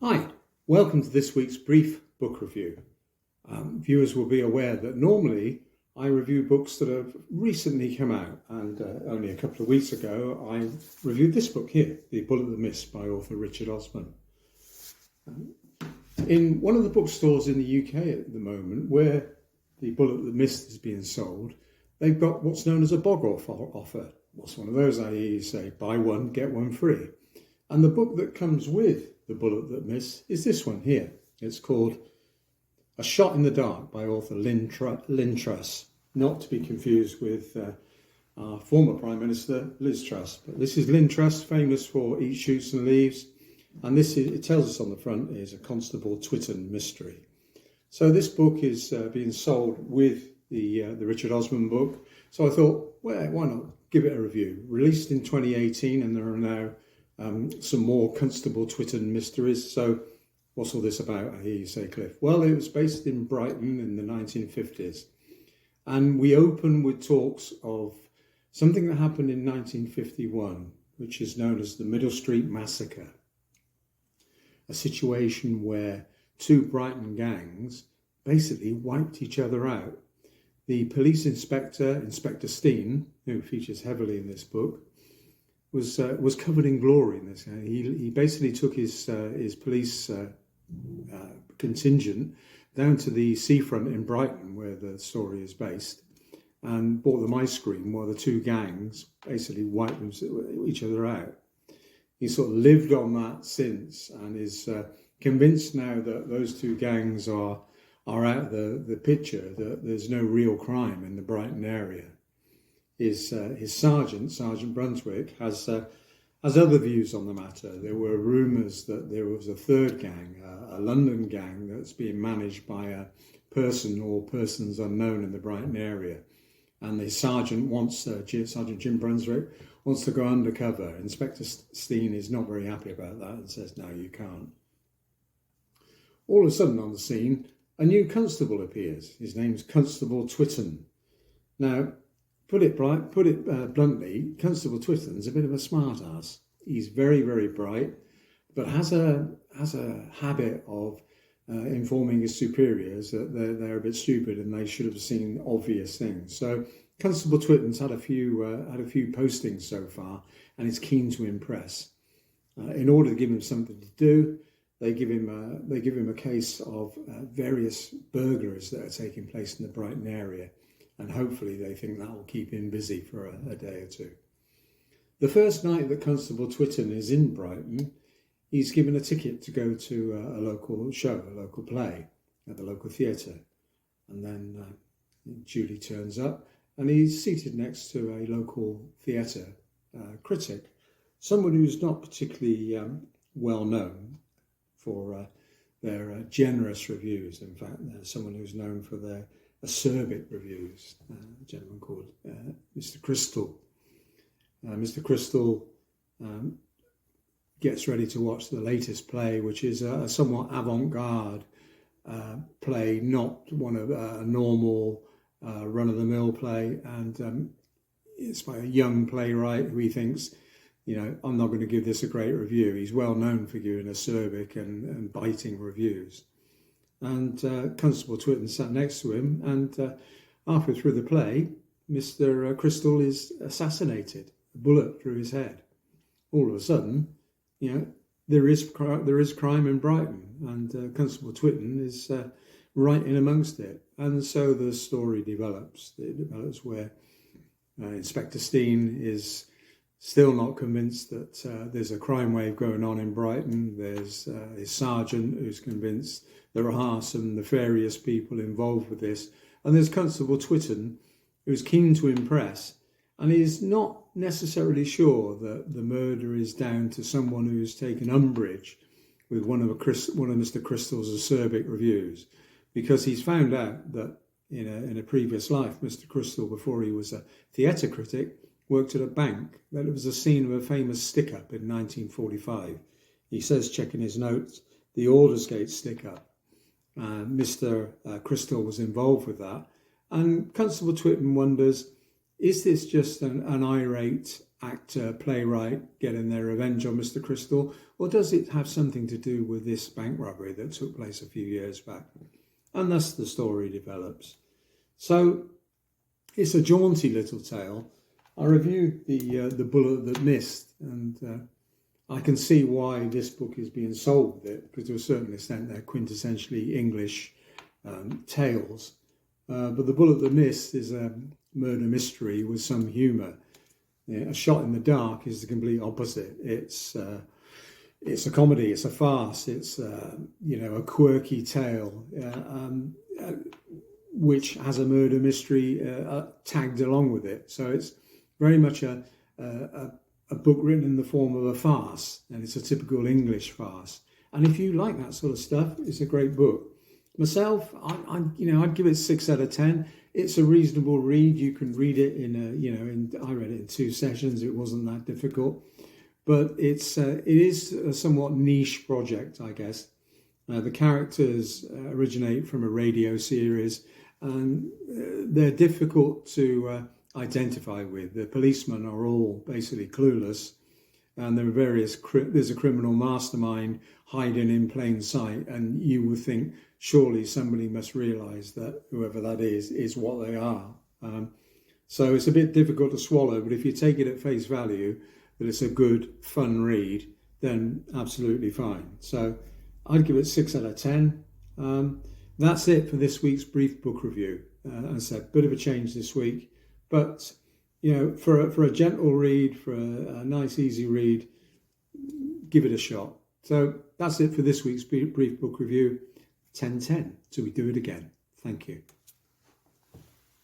Hi, welcome to this week's brief book review. Viewers will be aware that normally I review books that have recently come out, and only a couple of weeks ago I reviewed this book here, The Bullet That Missed by author Richard Osman. In one of the bookstores in the UK at the moment, where The Bullet That Missed is being sold, they've got what's known as a bog offer. What's one of those? I.e. you say buy one, get one free. And the book that comes with The Bullet That Missed is this one here. It's called A Shot in the Dark by author Lynne Truss, not to be confused with our former Prime Minister Liz Truss. But this is Lynne Truss, famous for Eat, Shoots and Leaves. And it tells us on the front is a Constable Twitten mystery. So this book is being sold with the Richard Osman book. So I thought, well, why not give it a review? Released in 2018, and there are now some more Constable Twitten mysteries. So what's all this about, I hear you say, Cliff? Well, it was based in Brighton in the 1950s. And we open with talks of something that happened in 1951, which is known as the Middle Street Massacre. A situation where two Brighton gangs basically wiped each other out. The police inspector, Inspector Steen, who features heavily in this book, was covered in glory in this. He basically took his police contingent down to the seafront in Brighton, where the story is based, and bought them ice cream while the two gangs basically wiped each other out. He sort of lived on that since, and is convinced now that those two gangs are out of the picture, that there's no real crime in the Brighton area. His sergeant, Sergeant Brunswick, has other views on the matter. There were rumours that there was a third gang, a London gang, that's being managed by a person or persons unknown in the Brighton area. And the sergeant Sergeant Jim Brunswick wants to go undercover. Inspector Steen is not very happy about that and says, no, you can't. All of a sudden on the scene, a new constable appears. His name's Constable Twitten. Now, put it bluntly, Constable Twitten's a bit of a smart ass. He's very, very bright, but has a habit of informing his superiors that they're a bit stupid and they should have seen obvious things. So Constable Twitten's had a few postings so far, and is keen to impress. In order to give him something to do, they give him a case of various burglaries that are taking place in the Brighton area. And hopefully they think that will keep him busy for a day or two. The first night that Constable Twitten is in Brighton, he's given a ticket to go to a local show, a local play at the local theatre. And then Julie turns up, and he's seated next to a local theatre critic, someone who's not particularly well known for their generous reviews. In fact, someone who's known for their acerbic reviews, a gentleman called Mr. Crystal. Mr. Crystal gets ready to watch the latest play, which is a somewhat avant-garde play, not one of a normal run-of-the-mill play, and it's by a young playwright who he thinks, I'm not going to give this a great review. He's well known for giving acerbic and biting reviews. And Constable Twitten sat next to him, and halfway through the play, Mr. Crystal is assassinated, a bullet through his head. All of a sudden, there is crime in Brighton, and Constable Twitten is right in amongst it. And so the story develops. It develops where Inspector Steen is still not convinced that there's a crime wave going on in Brighton. There's his sergeant who's convinced there are some nefarious people involved with this. And there's Constable Twitten, who's keen to impress, and is not necessarily sure that the murder is down to someone who's taken umbrage with one of Mr. Crystal's acerbic reviews, because he's found out that in a previous life, Mr. Crystal, before he was a theatre critic, worked at a bank. That it was the scene of a famous stick-up in 1945. He says, checking his notes, the Aldersgate stick-up. Mr. Crystal was involved with that. And Constable Twitten wonders is this just an irate actor, playwright getting their revenge on Mr. Crystal, or does it have something to do with this bank robbery that took place a few years back? And thus the story develops. So it's a jaunty little tale. I reviewed the Bullet That Missed, and I can see why this book is being sold with it, because to a certain extent they're quintessentially English tales. But the Bullet That Missed is a murder mystery with some humour. A Shot in the Dark is the complete opposite. It's a comedy, it's a farce, it's a quirky tale which has a murder mystery tagged along with it. So it's very much a book written in the form of a farce, and it's a typical English farce. And if you like that sort of stuff, it's a great book. Myself, I'd give it 6 out of 10. It's a reasonable read. You can read it I read it in 2 sessions. It wasn't that difficult, but it is a somewhat niche project, I guess. The characters originate from a radio series, and they're difficult to identify with. The policemen are all basically clueless, and there are there's a criminal mastermind hiding in plain sight, and you would think surely somebody must realise that whoever that is what they are. So it's a bit difficult to swallow, but if you take it at face value that it's a good, fun read, then absolutely fine. So I'd give it 6 out of 10. That's it for this week's brief book review. As I said, bit of a change this week, but for a gentle read, for a nice, easy read, give it a shot. So that's it for this week's brief book review. 10/10 till we do it again. Thank you.